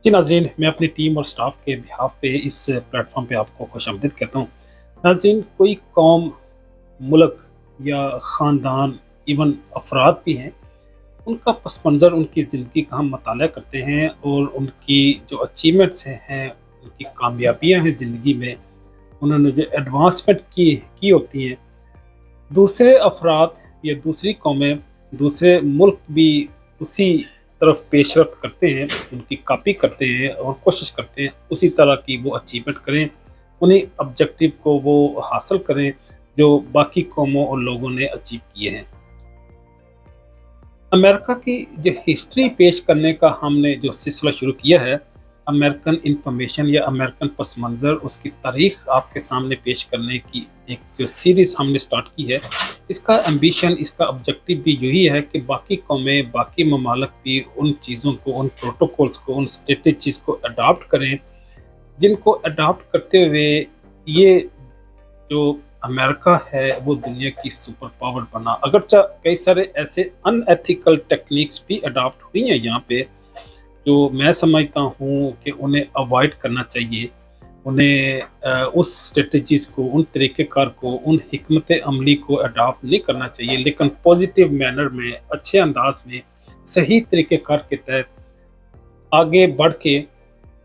जी नाज़रीन, मैं अपनी टीम और स्टाफ के बिहाफ़ पे इस प्लेटफ़ॉर्म पे आपको खुशामदीद कहता हूँ। नाज़रीन, कोई कौम, मुल्क या ख़ानदान, इवन अफ़राद भी हैं, उनका पस मंज़र, उनकी ज़िंदगी का हम मताला करते हैं और उनकी जो अचीवमेंट्स हैं, उनकी कामयाबियाँ हैं ज़िंदगी में, उन्होंने जो एडवांसमेंट की होती हैं, दूसरे अफ़राद या दूसरी कौमें, दूसरे मुल्क भी उसी तरफ पेशरफ़्त करते हैं, उनकी कॉपी करते हैं और कोशिश करते हैं उसी तरह की वो अचीवमेंट करें, उन्हीं ऑब्जेक्टिव को वो हासिल करें जो बाकी कौमों और लोगों ने अचीव किए हैं। अमेरिका की जो हिस्ट्री पेश करने का हमने जो सिलसिला शुरू किया है, अमेरिकन इन्फॉर्मेशन या अमेरिकन पस मंज़र, उसकी तारीख़ आपके सामने पेश करने की एक जो सीरीज़ हमने स्टार्ट की है, इसका एम्बिशन, इसका ऑब्जेक्टिव भी यही है कि बाकी कौमें, बाकी ममालिक भी उन चीज़ों को, उन प्रोटोकॉल्स को, उन स्ट्रेटजीज़ को अडॉप्ट करें, जिनको अडॉप्ट करते हुए ये जो अमेरिका है वो दुनिया की सुपर पावर बना। अगरचे कई सारे ऐसे अनएथिकल टेक्निक्स भी अडॉप्ट हुई हैं यहाँ पे, जो मैं समझता हूँ कि उन्हें अवॉइड करना चाहिए। उन्हें उस स्ट्रेटजीज़ को, उन तरीक़ेकार को, उन हिकमत अमली को अडॉप्ट नहीं करना चाहिए, लेकिन पॉजिटिव मैनर में, अच्छे अंदाज में, सही तरीक़ेकार के तहत आगे बढ़ के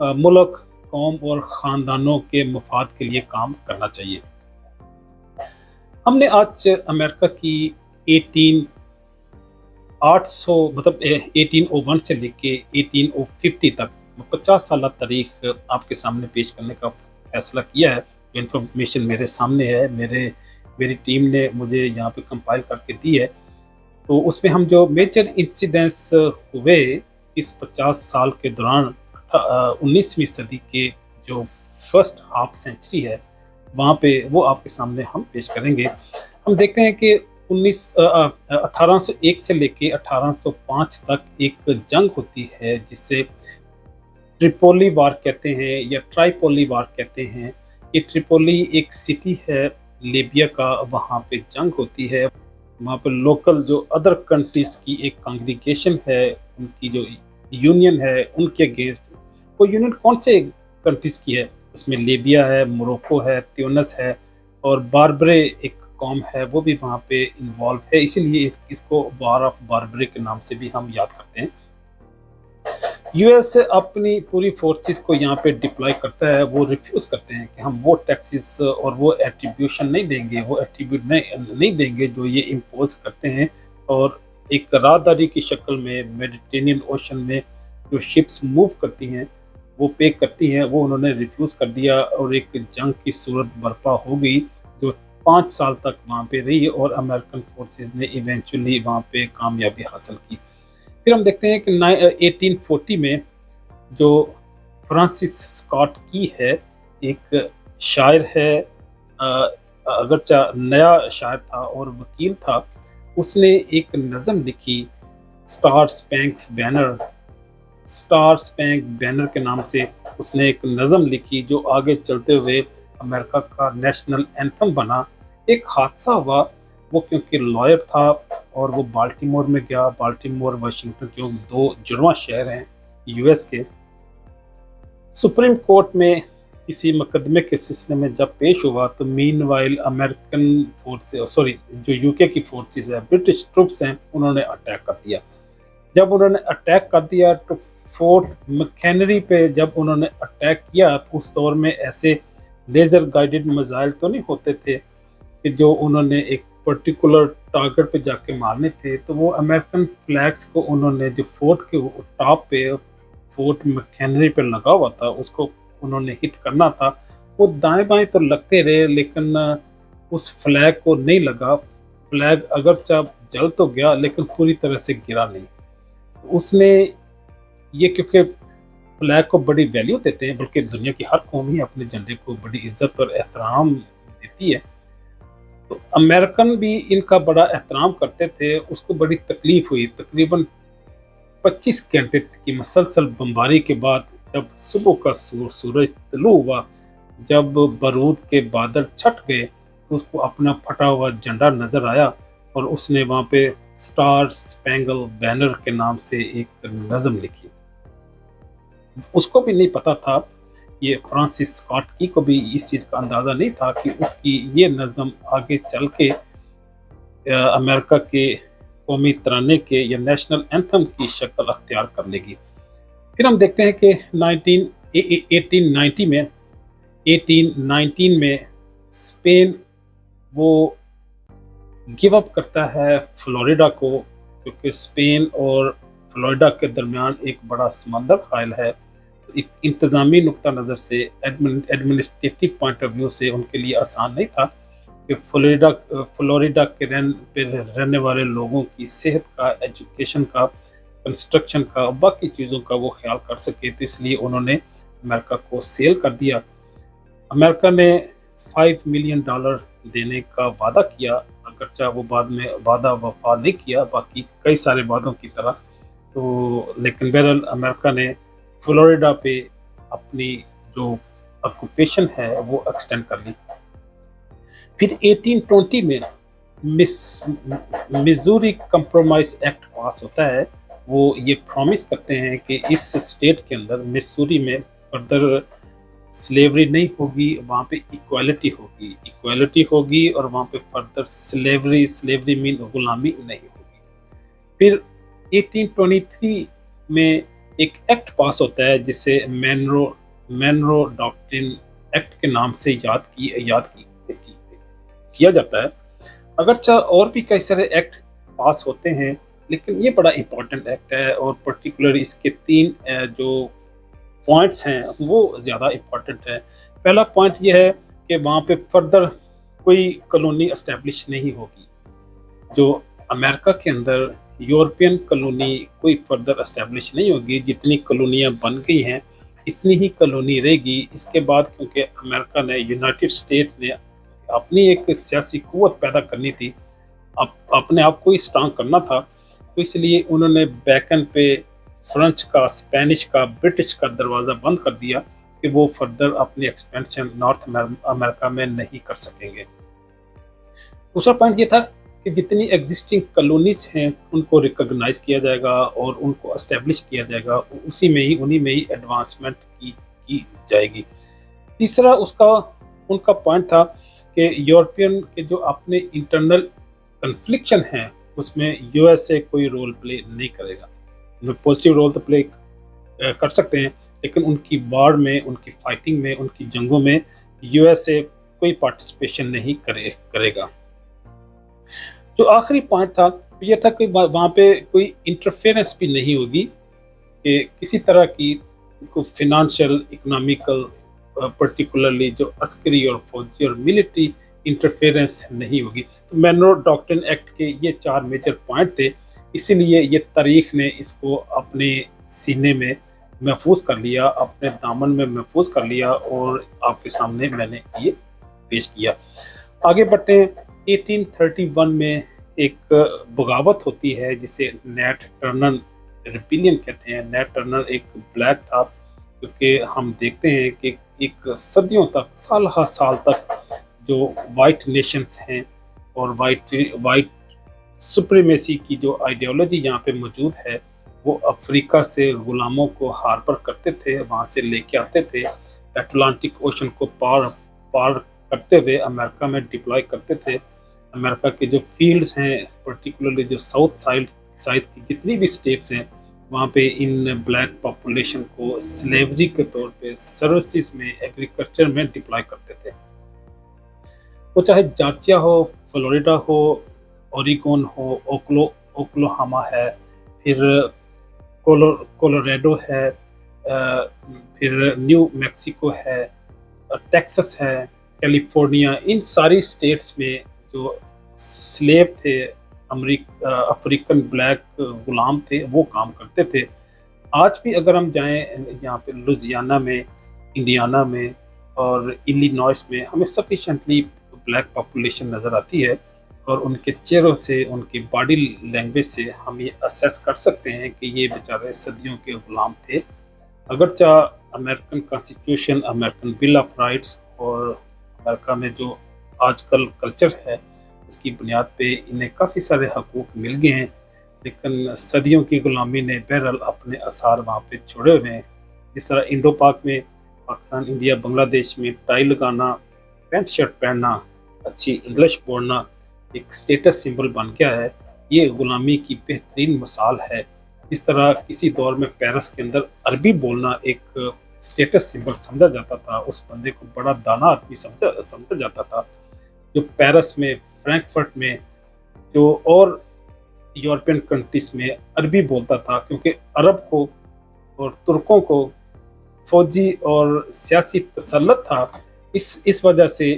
मुल्क, कौम और ख़ानदानों के मफाद के लिए काम करना चाहिए। हमने आज अमेरिका की 1800 मतलब 1801 से लेके 1850 तक 50 साल तारीख आपके सामने पेश करने का फैसला किया है। इन्फॉर्मेशन मेरे सामने है, मेरी टीम ने मुझे यहाँ पे कंपाइल करके दी है। तो उसमें हम जो मेजर इंसिडेंट्स हुए इस 50 साल के दौरान, 19वीं सदी के जो फर्स्ट हाफ सेंचुरी है, वहाँ पे वो आपके सामने हम पेश करेंगे। हम देखते हैं कि 1801 से लेके 1805 तक एक जंग होती है जिसे ट्रिपोली वार कहते हैं या ट्राइपोली वार कहते हैं। ये ट्रिपोली एक सिटी है लीबिया का, वहाँ पे जंग होती है। वहाँ पे लोकल जो अदर कंट्रीज़ की एक कांग्रीगेशन है, उनकी जो यूनियन है, उनके अगेंस्ट। वो यूनियन कौन से कंट्रीज़ की है? उसमें लीबिया है, मोरक्को है, ट्यूनिस है और बारबरे एक कौम है, वो भी वहाँ पे इन्वॉल्व है। इसीलिए इसको वार ऑफ बारबरे के नाम से भी हम याद करते हैं। यूएस अपनी पूरी फोर्सेस को यहाँ पे डिप्लॉय करता है। वो रिफ्यूज़ करते हैं कि हम वो टैक्सेस और वो एट्रीब्यूशन नहीं देंगे, वो एट्रीब्यूट नहीं देंगे जो ये इम्पोज करते हैं। और एक राहदारी की शक्ल में मेडिटेरेनियन ओशन में जो शिप्स मूव करती हैं, वो पे करती हैं, वो उन्होंने रिफ्यूज़ कर दिया और एक जंग की सूरत बर्पा हो गई जो 5 साल तक वहाँ पे रही और अमेरिकन फोर्सेस ने इवेंचुअली वहाँ पे कामयाबी हासिल की। फिर हम देखते हैं कि 1840 में जो फ्रांसिस स्कॉट की है, एक शायर है, अगरचे नया शायर था और वकील था, उसने एक नज़म लिखी स्टार स्पैंक बैनर के नाम से। उसने एक नज़म लिखी जो आगे चलते हुए अमेरिका का नेशनल एंथम बना। एक हादसा हुआ, वो क्योंकि लॉयर था और वो बाल्टीमोर में गया। बाल्टीमोर वाशिंगटन जो 2 जुड़वां शहर हैं यूएस के। सुप्रीम कोर्ट में किसी मुकदमे के सिलसिले में जब पेश हुआ तो मीनवाइल अमेरिकन जो यूके की फोर्सेस है, ब्रिटिश ट्रुप्स हैं, उन्होंने अटैक कर दिया। जब उन्होंने अटैक कर दिया तो फोर्ट मैकहेनरी पे जब उन्होंने अटैक किया, उस दौर में ऐसे लेज़र गाइडेड मिसाइल तो नहीं होते थे कि जो उन्होंने एक पर्टिकुलर टारगेट पे जाके मारने थे। तो वो अमेरिकन फ्लैग्स को उन्होंने जो फोर्ट के टॉप पे, फोर्ट मैकहेनरी पे लगा हुआ था, उसको उन्होंने हिट करना था। वो दाएं बाएं तो लगते रहे लेकिन उस फ्लैग को नहीं लगा। फ्लैग अगरचे जल तो गया लेकिन पूरी तरह से गिरा नहीं। उसने ये, क्योंकि फ्लैग को बड़ी वैल्यू देते हैं, बल्कि दुनिया की हर कौम ही अपने झंडे को बड़ी इज्जत और एहतराम देती है, तो अमेरिकन भी इनका बड़ा एहतराम करते थे। उसको बड़ी तकलीफ हुई। तकरीबन 25 घंटे की मसलसल बमबारी के बाद जब सुबह का सूरज तलू हुआ, जब बारूद के बादल छट गए, तो उसको अपना फटा हुआ झंडा नज़र आया और उसने वहाँ पे स्टार स्पैंगल बैनर के नाम से एक नज़म लिखी। उसको भी नहीं पता था, ये फ्रांसिस स्कॉट की को भी इस चीज़ का अंदाज़ा नहीं था कि उसकी ये नज़म आगे चल के अमेरिका के कौमी तराने के या नेशनल एंथम की शक्ल अख्तियार कर लेगी। फिर हम देखते हैं कि 1819 में स्पेन वो गिव अप करता है फ्लोरिडा को, क्योंकि स्पेन और फ्लोरिडा के दरमियान एक बड़ा समंदर हायल है। एक इंतज़ामी नुक्ता नज़र से, एडमिनिस्ट्रेटिव पॉइंट ऑफ व्यू से उनके लिए आसान नहीं था कि फ्लोरिडा के रहने वाले लोगों की सेहत का, एजुकेशन का, कंस्ट्रक्शन का, बाकी चीज़ों का वो ख्याल कर सके। तो इसलिए उन्होंने अमेरिका को सेल कर दिया। अमेरिका ने $5 मिलियन देने का वादा किया, अगरचा वो बाद में वादा वफा नहीं किया, बाकी कई सारे वादों की तरह। तो लेकिन बहरहाल अमेरिका ने फ्लोरिडा पे अपनी जो ऑक्यूपेशन है वो एक्सटेंड कर ली। फिर 1820 में मिजूरी कंप्रोमाइज एक्ट पास होता है। वो ये प्रॉमिस करते हैं कि इस स्टेट के अंदर, मिसूरी में, फर्दर स्लेवरी नहीं होगी, वहाँ पे इक्वालिटी होगी और वहाँ पे फर्दर स्लेवरी मीन गुलामी नहीं होगी। फिर 1823 में एक एक्ट पास होता है जिसे मैनरो डॉक्ट्रिन एक्ट के नाम से याद किया जाता है। अगरचा और भी कई सारे एक्ट पास होते हैं, लेकिन ये बड़ा इम्पोर्टेंट एक्ट है और पर्टिकुलर इसके 3 जो पॉइंट्स हैं वो ज़्यादा इम्पोर्टेंट है। पहला पॉइंट ये है कि वहाँ पे फर्दर कोई कॉलोनी एस्टेब्लिश नहीं होगी। जो अमेरिका के अंदर यूरोपियन कॉलोनी कोई फर्दर एस्टेब्लिश नहीं होगी। जितनी कॉलोनियाँ बन गई हैं इतनी ही कॉलोनी रहेगी। इसके बाद क्योंकि अमेरिका ने, यूनाइटेड स्टेट ने अपनी एक सियासी कुव्वत पैदा करनी थी, अपने आप को ही स्ट्रांग करना था, तो इसलिए उन्होंने बैकन पे फ्रेंच का, स्पेनिश का, ब्रिटिश का दरवाज़ा बंद कर दिया कि वो फर्दर अपनी एक्सपेंशन नॉर्थ अमेरिका में नहीं कर सकेंगे। दूसरा पॉइंट ये था कि जितनी एग्जिस्टिंग कॉलोनीज हैं उनको रिकॉग्नाइज किया जाएगा और उनको एस्टेब्लिश किया जाएगा, उन्हीं में ही एडवांसमेंट की जाएगी। तीसरा उनका पॉइंट था कि यूरोपियन के जो अपने इंटरनल कन्फ्लिक्शन हैं उसमें यूएसए कोई रोल प्ले नहीं करेगा। पॉजिटिव रोल तो प्ले कर सकते हैं, लेकिन उनकी वार में, उनकी फाइटिंग में, उनकी जंगों में यूएसए कोई पार्टिसिपेशन नहीं करेगा। जो आखिरी पॉइंट था यह था कि वहाँ पे कोई इंटरफेरेंस भी नहीं होगी, कि किसी तरह की फिनेंशियल, इकोनॉमिकल, पर्टिकुलरली जो अस्करी और फौजी और मिलिट्री इंटरफेरेंस नहीं होगी। तो मैनरो डॉक्ट्रिन एक्ट के ये 4 मेजर पॉइंट थे, इसीलिए ये तारीख ने इसको अपने सीने में महफूज कर लिया, अपने दामन में महफूज कर लिया और आपके सामने मैंने ये पेश किया। आगे बढ़ते हैं। 1831 में एक बगावत होती है जिसे नेट टर्नर रिबिलियन कहते हैं। नेट टर्नर एक ब्लैक था, क्योंकि हम देखते हैं कि एक सदियों तक, साल तक जो वाइट नेशंस हैं और वाइट सुप्रीमेसी की जो आइडियोलॉजी यहाँ पे मौजूद है, वो अफ्रीका से गुलामों को हार्बर करते थे, वहाँ से लेके आते थे, अटलांटिक ओशन को पार करते हुए अमेरिका में डिप्लॉय करते थे। अमेरिका के जो फील्ड्स हैं, पर्टिकुलरली जो साउथ साइड की जितनी भी स्टेट्स हैं, वहाँ पे इन ब्लैक पॉपुलेशन को स्लेवरी के तौर पे सर्विसेज में, एग्रीकल्चर में डिप्लॉय करते थे। वो चाहे जॉर्जिया हो, फ्लोरिडा हो, ओरिगोन हो, ओक्लाहोमा है, फिर कोलोराडो है, फिर न्यू मैक्सिको है, टेक्सास है, कैलिफोर्निया, इन सारी स्टेट्स में जो स्लेव थे, अफ्रीकन ब्लैक गुलाम थे, वो काम करते थे। आज भी अगर हम जाएं यहाँ पे लुजियाना में, इंडियाना में और इलिनॉइस में, हमें सफिशेंटली ब्लैक पॉपुलेशन नज़र आती है और उनके चेहरों से, उनकी बॉडी लैंग्वेज से हम ये असेस कर सकते हैं कि ये बेचारे सदियों के गुलाम थे। अगरचा American constitution, American bill of rights और अमेरिका में जो आजकल कल्चर है उसकी बुनियाद पे इन्हें काफ़ी सारे हकूक़ मिल गए हैं, लेकिन सदियों की गुलामी ने बहरहाल अपने आसार वहाँ पे छोड़े हुए हैं। जिस तरह इंडो पाक में पाकिस्तान, इंडिया, बांग्लादेश में टाई लगाना, पैंट शर्ट पहनना, अच्छी इंग्लिश बोलना एक स्टेटस सिंबल बन गया है। ये गुलामी की बेहतरीन मिसाल है। जिस तरह किसी दौर में पेरिस के अंदर अरबी बोलना एक स्टेटस सिंबल समझा जाता था, उस बंदे को बड़ा दाना आदमी समझा जाता था। जो पेरिस में, फ्रैंकफर्ट में, जो और यूरोपियन कंट्रीज में अरबी बोलता था, क्योंकि अरब को और तुर्कों को फौजी और सियासी तसल्लुत था। इस वजह से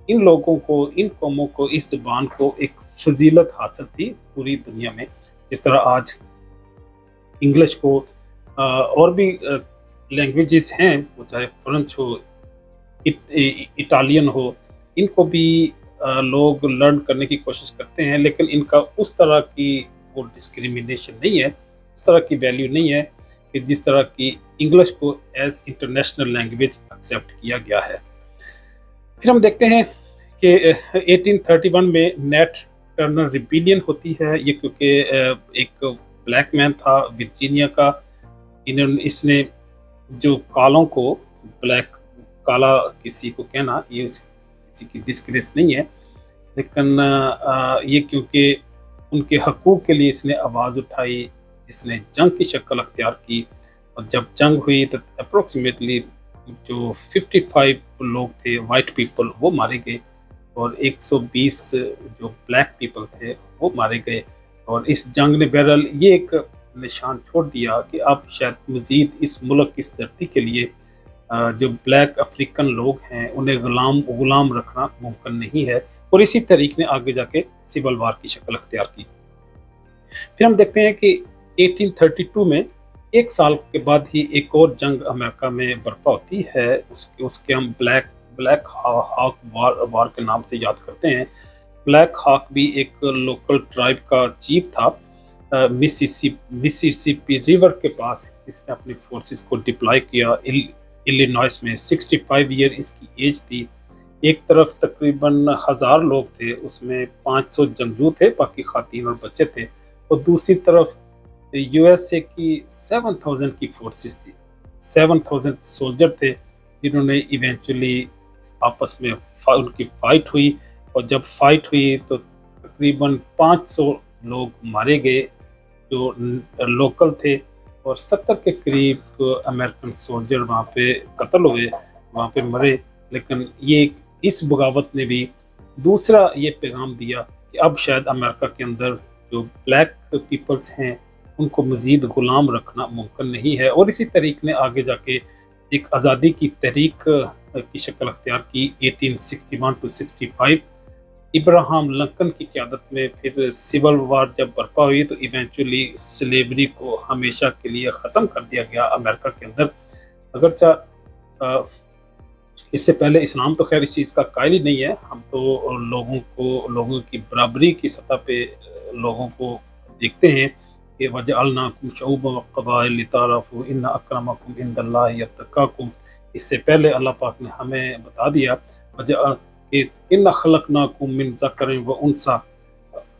इन लोगों को, इन कौमों को, इस ज़बान को एक फजीलत हासिल थी पूरी दुनिया में। जिस तरह आज इंग्लिश को और भी लैंग्वेजेस हैं, वो चाहे फ्रेंच हो, इटालियन हो, इनको भी लोग लर्न करने की कोशिश करते हैं, लेकिन इनका उस तरह की वो डिस्क्रिमिनेशन नहीं है, उस तरह की वैल्यू नहीं है कि जिस तरह की इंग्लिश को एज इंटरनेशनल लैंग्वेज एक्सेप्ट किया गया है। फिर हम देखते हैं कि 1831 में नेट टर्नर रिबेलियन होती है। ये क्योंकि एक ब्लैक मैन था वर्जीनिया का, इसने जो कालों को, ब्लैक काला किसी को कहना ये किसी की डिस्ग्रेस नहीं है, लेकिन ये क्योंकि उनके हकूक़ के लिए इसने आवाज़ उठाई, जिसने जंग की शक्ल अख्तियार की। और जब जंग हुई तो अप्रोक्सीमेटली जो 55 लोग थे वाइट पीपल वो मारे गए, और 120 जो ब्लैक पीपल थे वो मारे गए। और इस जंग ने बहरहाल ये एक निशान छोड़ दिया कि अब शायद मज़ीद इस मुल्क, इस धरती के लिए जो ब्लैक अफ्रीकन लोग हैं उन्हें गुलाम रखना मुमकिन नहीं है। और इसी तरीक़ ने आगे जाके सिविल वार की शक्ल अख्तियार की। फिर हम देखते हैं कि 1832 में एक साल के बाद ही एक और जंग अमेरिका में बर्पा होती है। उसके हम ब्लैक हॉक वार के नाम से याद करते हैं। ब्लैक हॉक भी एक लोकल ट्राइब का चीफ था मिसिसिपी रिवर के पास। इसने अपनी फोर्सेस को डिप्लॉय किया इलिनॉइस में। 65 ईयर इसकी एज थी। एक तरफ तकरीबन 1000 लोग थे, उसमें 500 जंगजू थे, बाकी खातीन और बच्चे थे। और दूसरी तरफ यूएसए की 7000 की फोर्सेस थी, 7000 सोल्जर थे, जिन्होंने इवेंचुअली आपस में उनकी फाइट हुई। और जब फाइट हुई तो तकरीबन 500 लोग मारे गए जो लोकल थे, और 70 के करीब अमेरिकन सोल्जर वहाँ पे कत्ल हुए, वहाँ पे मरे। लेकिन ये इस बगावत ने भी दूसरा ये पैगाम दिया कि अब शायद अमेरिका के अंदर जो ब्लैक पीपल्स हैं उनको मज़ीद ग़ुलाम रखना मुमकिन नहीं है। और इसी तरीक़ ने आगे जाके एक आज़ादी की तहरीक की शक्ल अख्तियार की 1861 to 65। इब्राहम लिंकन की क़यादत में फिर सिविल वार जब बर्पा हुई तो इवेंचुअली स्लेवरी को हमेशा के लिए ख़त्म कर दिया गया अमेरिका के अंदर। अगरचा इससे पहले इस्लाम तो खैर इस चीज़ का कायल ही नहीं है। हम तो लोगों की बराबरी की सतह पे लोगों को देखते हैं कि वजअलनाकुम शुऊबन व क़बाइल लिताअराफ़ू इन्न अक्रमकुम इंदल्लाहि अत्क़ाकुम। इससे पहले अल्लाह पाक ने हमें बता दिया कि इन्ना खलक़नाकुम मिन ज़करिन व उन्सा,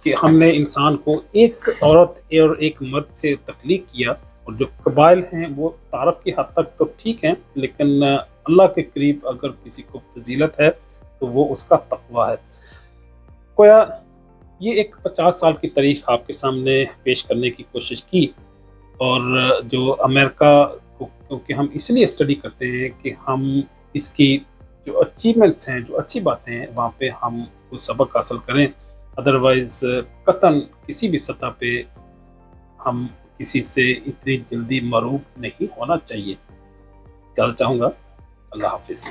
कि हमने इंसान को एक औरत और एक मर्द से तख्लीक किया। और जो कबाइल हैं वो तारफ़ की हद तक तो ठीक हैं, लेकिन अल्लाह के करीब अगर किसी को फजीलत है तो वो उसका तक़वा है। गोया ये एक 50 साल की तारीख़ आपके सामने पेश करने की कोशिश की। और जो अमेरिका को क्योंकि हम इसलिए स्टडी करते हैं कि हम इसकी जो अचीवमेंट्स हैं, जो अच्छी बातें हैं, वहाँ पे हम कुछ सबक हासिल करें। अदरवाइज़ कतन किसी भी सतह पे हम किसी से इतनी जल्दी मरूब नहीं होना चाहिए। चल चाहूँगा। अल्लाह हाफिज़।